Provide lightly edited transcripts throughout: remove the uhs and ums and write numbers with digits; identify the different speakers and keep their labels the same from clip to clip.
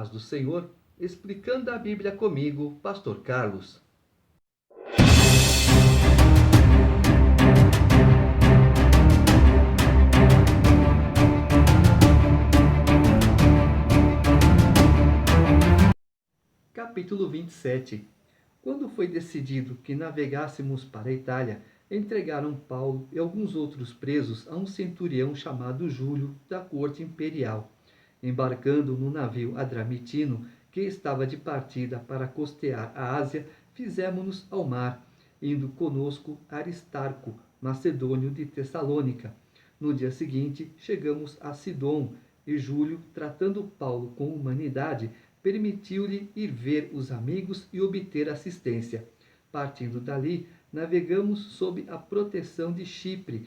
Speaker 1: paz do Senhor, explicando a Bíblia comigo, Pastor Carlos. Capítulo 27. Quando foi decidido que navegássemos para a Itália, entregaram Paulo e alguns outros presos a um centurião chamado Júlio, da corte imperial. Embarcando no navio Adramitino, que estava de partida para costear a Ásia, fizemo-nos ao mar, indo conosco Aristarco, macedônio de Tessalônica. No dia seguinte, chegamos a Sidom, e Júlio, tratando Paulo com humanidade, permitiu-lhe ir ver os amigos e obter assistência. Partindo dali, navegamos sob a proteção de Chipre,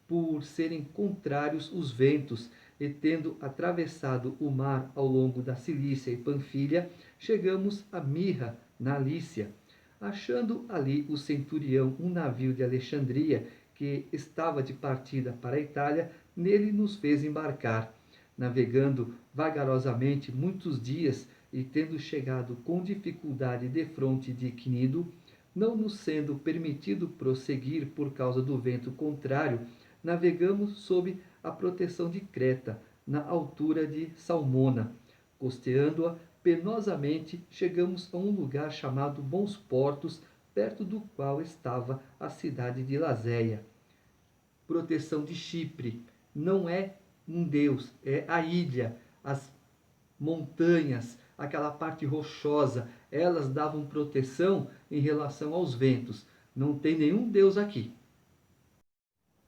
Speaker 1: por serem contrários os ventos, e tendo atravessado o mar ao longo da Cilícia e Panfilha, chegamos a Mirra, na Lícia. Achando ali o centurião um navio de Alexandria, que estava de partida para a Itália, nele nos fez embarcar. Navegando vagarosamente muitos dias e tendo chegado com dificuldade defronte de Cnido, não nos sendo permitido prosseguir por causa do vento contrário, navegamos sob a proteção de Creta, na altura de Salmona. Costeando-a penosamente, chegamos a um lugar chamado Bons Portos, perto do qual estava a cidade de Lazéia. Proteção de Chipre. Não é um deus, é a ilha, as montanhas, aquela parte rochosa, elas davam proteção em relação aos ventos. Não tem nenhum deus aqui.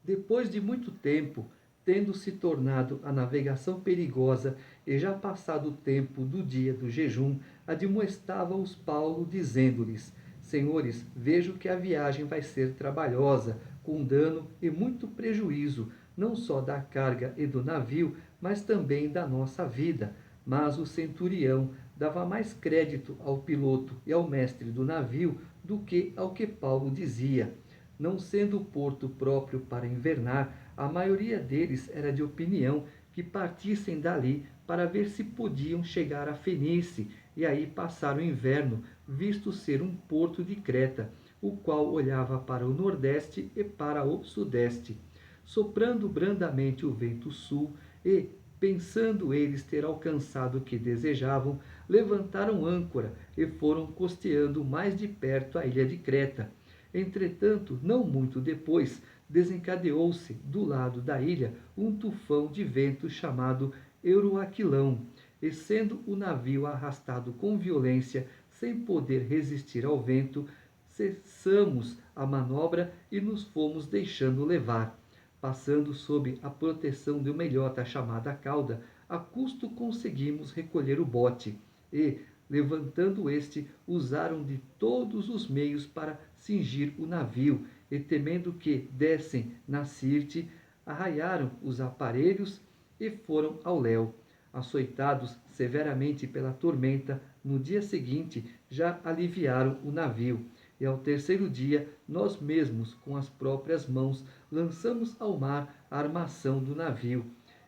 Speaker 1: Depois de muito tempo, tendo se tornado a navegação perigosa e já passado o tempo do dia do jejum, admoestava-os Paulo, dizendo-lhes: Senhores, vejo que a viagem vai ser trabalhosa, com dano e muito prejuízo, não só da carga e do navio, mas também da nossa vida. Mas o centurião dava mais crédito ao piloto e ao mestre do navio do que ao que Paulo dizia. Não sendo o porto próprio para invernar, a maioria deles era de opinião que partissem dali para ver se podiam chegar a Fenície e aí passar o inverno, visto ser um porto de Creta, o qual olhava para o nordeste e para o sudeste. Soprando brandamente o vento sul e, pensando eles ter alcançado o que desejavam, levantaram âncora e foram costeando mais de perto a ilha de Creta. Entretanto, não muito depois, desencadeou-se do lado da ilha um tufão de vento chamado Euroaquilão, e sendo o navio arrastado com violência, sem poder resistir ao vento, cessamos a manobra e nos fomos deixando levar. Passando sob a proteção de uma ilhota chamada Cauda, a custo conseguimos recolher o bote, e, levantando este, usaram de todos os meios para cingir o navio, e temendo que dessem na Sirte, arraiaram os aparelhos e foram ao léu. Açoitados severamente pela tormenta, no dia seguinte já aliviaram o navio, e ao terceiro dia nós mesmos, com as próprias mãos, lançamos ao mar a armação do navio,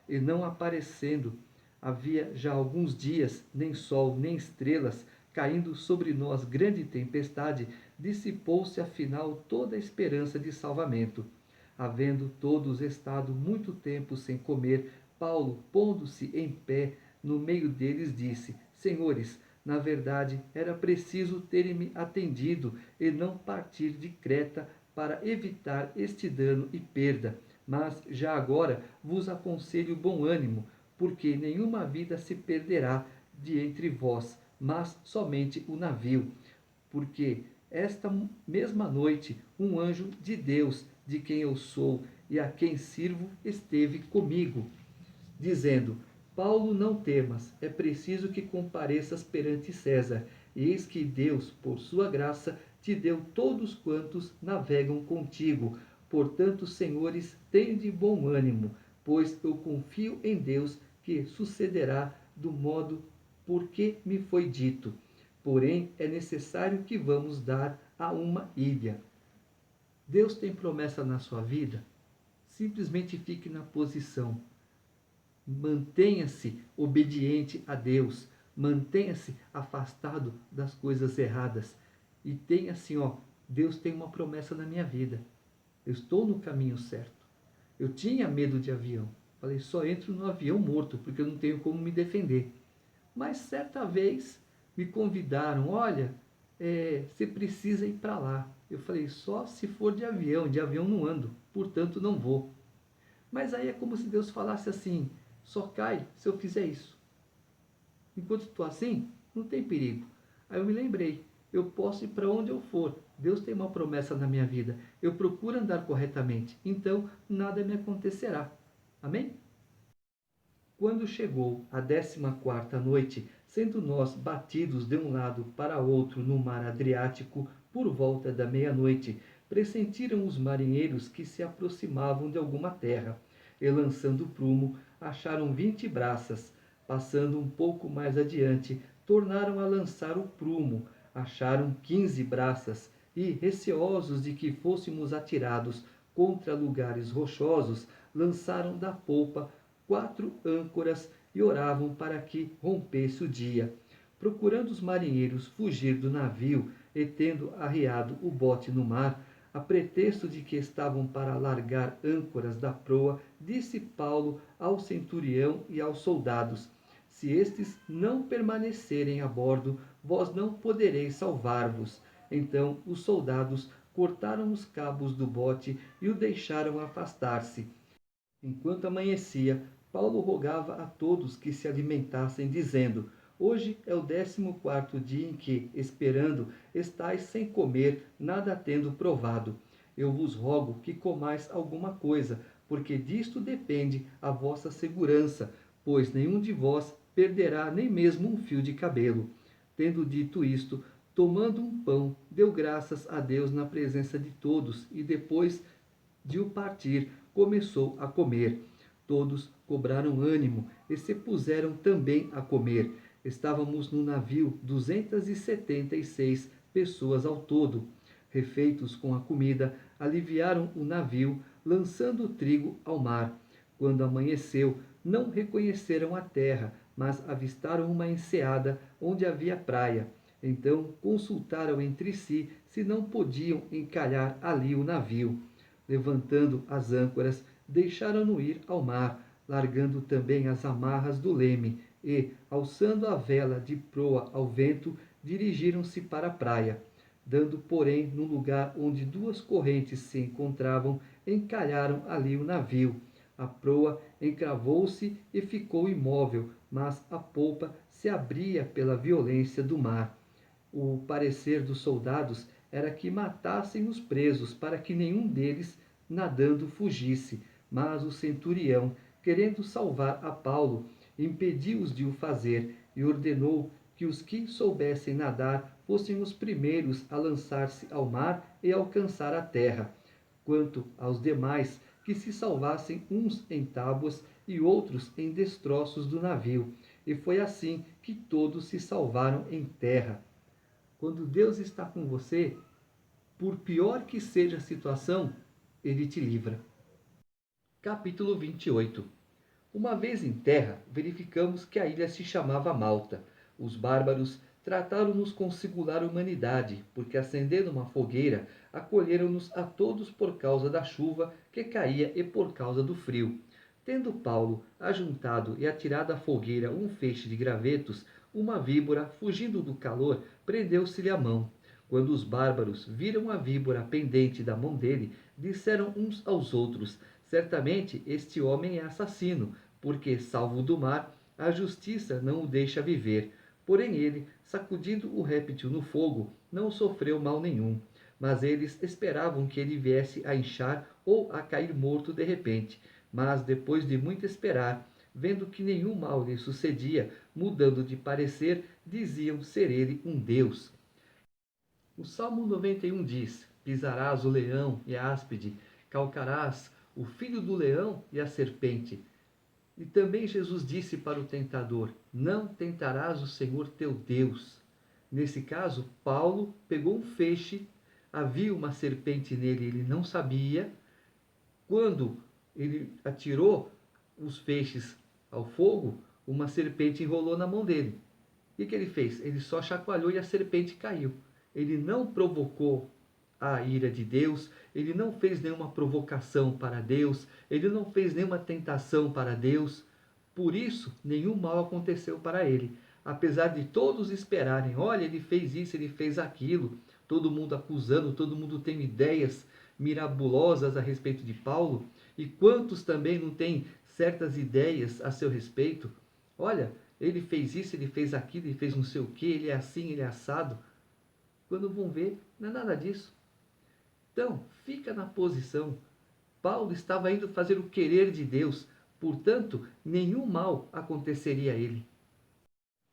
Speaker 1: e não aparecendo havia já alguns dias, nem sol nem estrelas, caindo sobre nós grande tempestade, dissipou-se afinal toda a esperança de salvamento. Havendo todos estado muito tempo sem comer, Paulo, pondo-se em pé no meio deles, disse: Senhores, na verdade era preciso terem-me atendido e não partir de Creta para evitar este dano e perda. Mas já agora vos aconselho bom ânimo, porque nenhuma vida se perderá de entre vós, mas somente o navio. Porque esta mesma noite um anjo de Deus, de quem eu sou e a quem sirvo, esteve comigo, dizendo: Paulo, não temas, é preciso que compareças perante César, e eis que Deus, por sua graça, te deu todos quantos navegam contigo. Portanto, senhores, tende bom ânimo, pois eu confio em Deus que sucederá do modo por que me foi dito. Porém, é necessário que vamos dar a uma ilha. Deus tem promessa na sua vida? Simplesmente fique na posição. Mantenha-se obediente a Deus. Mantenha-se afastado das coisas erradas. E tenha assim, ó, Deus tem uma promessa na minha vida. Eu estou no caminho certo. Eu tinha medo de avião. Falei, só entro no avião morto, porque eu não tenho como me defender. Mas certa vez me convidaram, olha, você precisa ir para lá. Eu falei, só se for de avião não ando, portanto não vou. Mas aí é como se Deus falasse assim, só cai se eu fizer isso. Enquanto estou assim, não tem perigo. Aí eu me lembrei, eu posso ir para onde eu for. Deus tem uma promessa na minha vida. Eu procuro andar corretamente, então nada me acontecerá. Amém? Quando chegou a 14ª noite, sendo nós batidos de um lado para outro no mar Adriático, por volta da meia-noite, pressentiram os marinheiros que se aproximavam de alguma terra, e lançando prumo, acharam 20 braças. Passando um pouco mais adiante, tornaram a lançar o prumo, acharam 15 braças, e, receosos de que fôssemos atirados contra lugares rochosos, lançaram da polpa 4 âncoras e oravam para que rompesse o dia. Procurando os marinheiros fugir do navio e tendo arriado o bote no mar, a pretexto de que estavam para largar âncoras da proa, disse Paulo ao centurião e aos soldados: se estes não permanecerem a bordo, vós não podereis salvar-vos. Então os soldados cortaram os cabos do bote e o deixaram afastar-se. Enquanto amanhecia, Paulo rogava a todos que se alimentassem, dizendo: hoje é o 14º dia em que, esperando, estais sem comer, nada tendo provado. Eu vos rogo que comais alguma coisa, porque disto depende a vossa segurança, pois nenhum de vós perderá nem mesmo um fio de cabelo. Tendo dito isto, tomando um pão, deu graças a Deus na presença de todos, e depois de o partir, começou a comer. Todos cobraram ânimo e se puseram também a comer. Estávamos no navio 276 pessoas ao todo. Refeitos com a comida, aliviaram o navio, lançando o trigo ao mar. Quando amanheceu, não reconheceram a terra, mas avistaram uma enseada onde havia praia. Então consultaram entre si se não podiam encalhar ali o navio. Levantando as âncoras, deixaram-no ir ao mar, largando também as amarras do leme, e, alçando a vela de proa ao vento, dirigiram-se para a praia. Dando, porém, no lugar onde duas correntes se encontravam, encalharam ali o navio. A proa encravou-se e ficou imóvel, mas a polpa se abria pela violência do mar. O parecer dos soldados era que matassem os presos, para que nenhum deles nadando fugisse. Mas o centurião, querendo salvar a Paulo, impediu-os de o fazer e ordenou que os que soubessem nadar fossem os primeiros a lançar-se ao mar e alcançar a terra. Quanto aos demais, que se salvassem uns em tábuas e outros em destroços do navio. E foi assim que todos se salvaram em terra. Quando Deus está com você, por pior que seja a situação, Ele te livra. Capítulo 28. Uma vez em terra, verificamos que a ilha se chamava Malta. Os bárbaros trataram-nos com singular humanidade, porque acendendo uma fogueira, acolheram-nos a todos por causa da chuva que caía e por causa do frio. Tendo Paulo ajuntado e atirado à fogueira um feixe de gravetos, uma víbora, fugindo do calor, prendeu-se-lhe a mão. Quando os bárbaros viram a víbora pendente da mão dele, disseram uns aos outros: certamente este homem é assassino, porque, salvo do mar, a justiça não o deixa viver. Porém ele, sacudindo o réptil no fogo, não sofreu mal nenhum. Mas eles esperavam que ele viesse a inchar ou a cair morto de repente. Mas, depois de muito esperar, vendo que nenhum mal lhe sucedia, mudando de parecer, diziam ser ele um deus. O Salmo 91 diz: pisarás o leão e a áspide, calcarás o filho do leão e a serpente. E também Jesus disse para o tentador: não tentarás o Senhor teu Deus. Nesse caso, Paulo pegou um feixe, havia uma serpente nele, ele não sabia. Quando ele atirou os feixes ao fogo, uma serpente enrolou na mão dele. O que ele fez? Ele só chacoalhou e a serpente caiu. Ele não provocou a ira de Deus, ele não fez nenhuma provocação para Deus, ele não fez nenhuma tentação para Deus. Por isso, nenhum mal aconteceu para ele. Apesar de todos esperarem, olha, ele fez isso, ele fez aquilo, todo mundo acusando, todo mundo tem ideias mirabolosas a respeito de Paulo, e quantos também não têm certas ideias a seu respeito? Olha, ele fez isso, ele fez aquilo, ele fez não sei o que, ele é assim, ele é assado. Quando vão ver, não é nada disso. Então, fica na posição. Paulo estava indo fazer o querer de Deus, portanto, nenhum mal aconteceria a ele.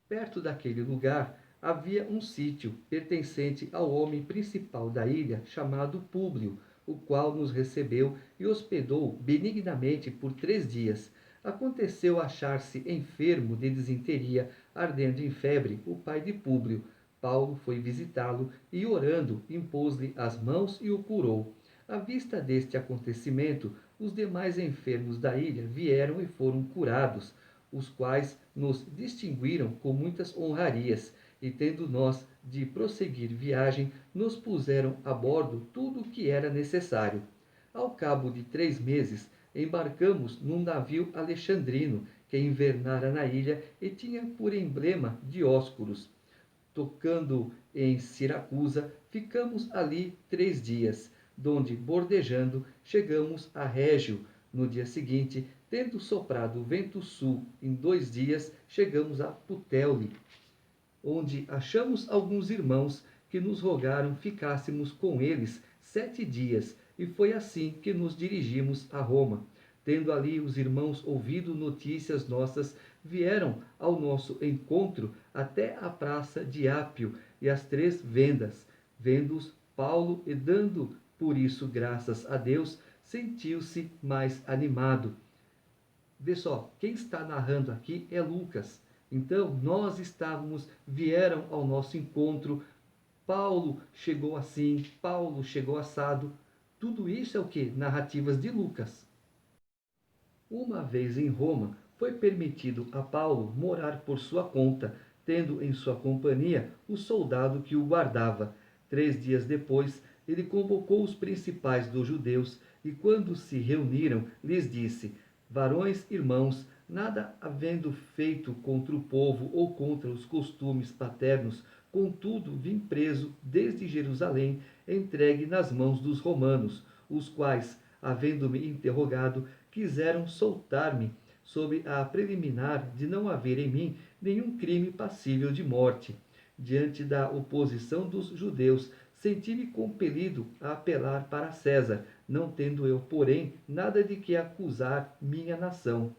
Speaker 1: Perto daquele lugar havia um sítio pertencente ao homem principal da ilha, chamado Públio, o qual nos recebeu e hospedou benignamente por 3 dias. Aconteceu achar-se enfermo de disenteria, ardendo em febre, o pai de Públio. Paulo foi visitá-lo e, orando, impôs-lhe as mãos e o curou. À vista deste acontecimento, os demais enfermos da ilha vieram e foram curados, os quais nos distinguiram com muitas honrarias, e tendo nós de prosseguir viagem, nos puseram a bordo tudo o que era necessário. Ao cabo de 3 meses, embarcamos num navio alexandrino, que invernara na ilha e tinha por emblema Dióscuros. Tocando em Siracusa, ficamos ali 3 dias, donde, bordejando, chegamos a Régio. No dia seguinte, tendo soprado o vento sul em 2 dias, chegamos a Puteoli, onde achamos alguns irmãos que nos rogaram ficássemos com eles 7 dias, e foi assim que nos dirigimos a Roma. Tendo ali os irmãos ouvido notícias nossas, vieram ao nosso encontro até a praça de Ápio e as 3 vendas. Vendo-os Paulo e dando por isso graças a Deus, sentiu-se mais animado. Vê só, quem está narrando aqui é Lucas. Então, nós estávamos, vieram ao nosso encontro, Paulo chegou assim, Paulo chegou assado. Tudo isso é o que? Narrativas de Lucas. Uma vez em Roma, foi permitido a Paulo morar por sua conta, tendo em sua companhia o soldado que o guardava. 3 dias depois, ele convocou os principais dos judeus e, quando se reuniram, lhes disse: Varões, irmãos, nada havendo feito contra o povo ou contra os costumes paternos, contudo vim preso desde Jerusalém, entregue nas mãos dos romanos, os quais, havendo-me interrogado, quiseram soltar-me, sob a preliminar de não haver em mim nenhum crime passível de morte. Diante da oposição dos judeus, senti-me compelido a apelar para César, não tendo eu, porém, nada de que acusar minha nação.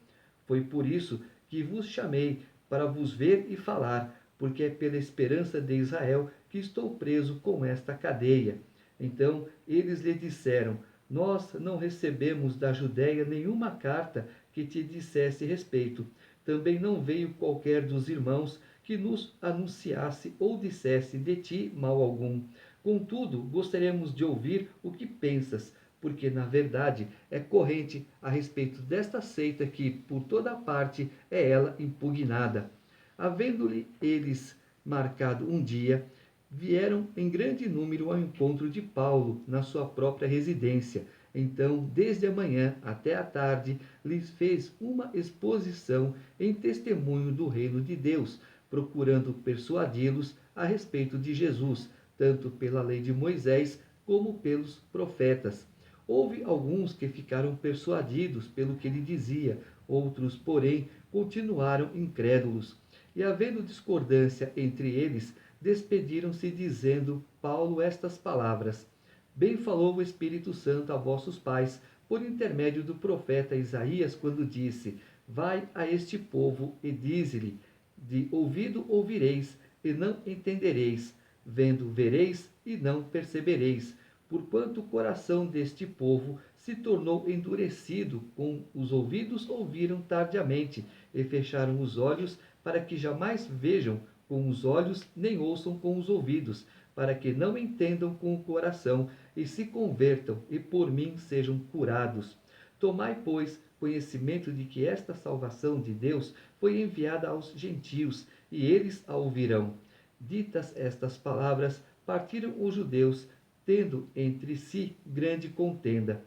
Speaker 1: Foi por isso que vos chamei, para vos ver e falar, porque é pela esperança de Israel que estou preso com esta cadeia. Então eles lhe disseram: Nós não recebemos da Judéia nenhuma carta que te dissesse respeito. Também não veio qualquer dos irmãos que nos anunciasse ou dissesse de ti mal algum. Contudo, gostaríamos de ouvir o que pensas, porque na verdade é corrente a respeito desta seita que, por toda parte, é ela impugnada. Havendo-lhe eles marcado um dia, vieram em grande número ao encontro de Paulo na sua própria residência. Então, desde a manhã até a tarde, lhes fez uma exposição em testemunho do reino de Deus, procurando persuadi-los a respeito de Jesus, tanto pela lei de Moisés como pelos profetas. Houve alguns que ficaram persuadidos pelo que ele dizia, outros, porém, continuaram incrédulos. E havendo discordância entre eles, despediram-se dizendo Paulo estas palavras: Bem falou o Espírito Santo a vossos pais, por intermédio do profeta Isaías, quando disse: Vai a este povo e dize-lhe: De ouvido ouvireis e não entendereis, vendo vereis e não percebereis, porquanto o coração deste povo se tornou endurecido, com os ouvidos ouviram tardiamente, e fecharam os olhos, para que jamais vejam com os olhos, nem ouçam com os ouvidos, para que não entendam com o coração, e se convertam, e por mim sejam curados. Tomai, pois, conhecimento de que esta salvação de Deus foi enviada aos gentios, e eles a ouvirão. Ditas estas palavras, partiram os judeus, tendo entre si grande contenda.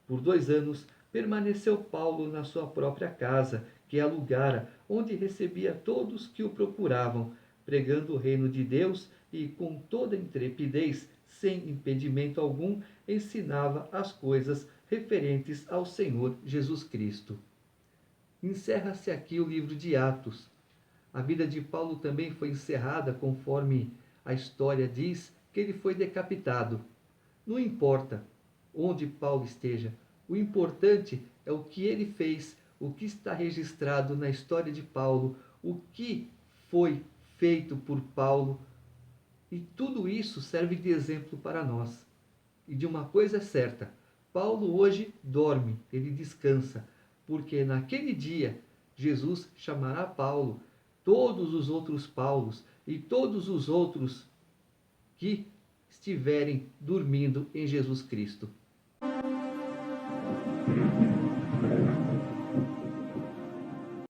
Speaker 1: Por 2 anos permaneceu Paulo na sua própria casa, que alugara, onde recebia todos que o procuravam, pregando o reino de Deus e, com toda intrepidez, sem impedimento algum, ensinava as coisas referentes ao Senhor Jesus Cristo. Encerra-se aqui o livro de Atos. A vida de Paulo também foi encerrada conforme a história diz que ele foi decapitado. Não importa onde Paulo esteja, o importante é o que ele fez, o que está registrado na história de Paulo, o que foi feito por Paulo, e tudo isso serve de exemplo para nós. E de uma coisa é certa, Paulo hoje dorme, ele descansa, porque naquele dia Jesus chamará Paulo, todos os outros Paulos e todos os outros que estiverem dormindo em Jesus Cristo.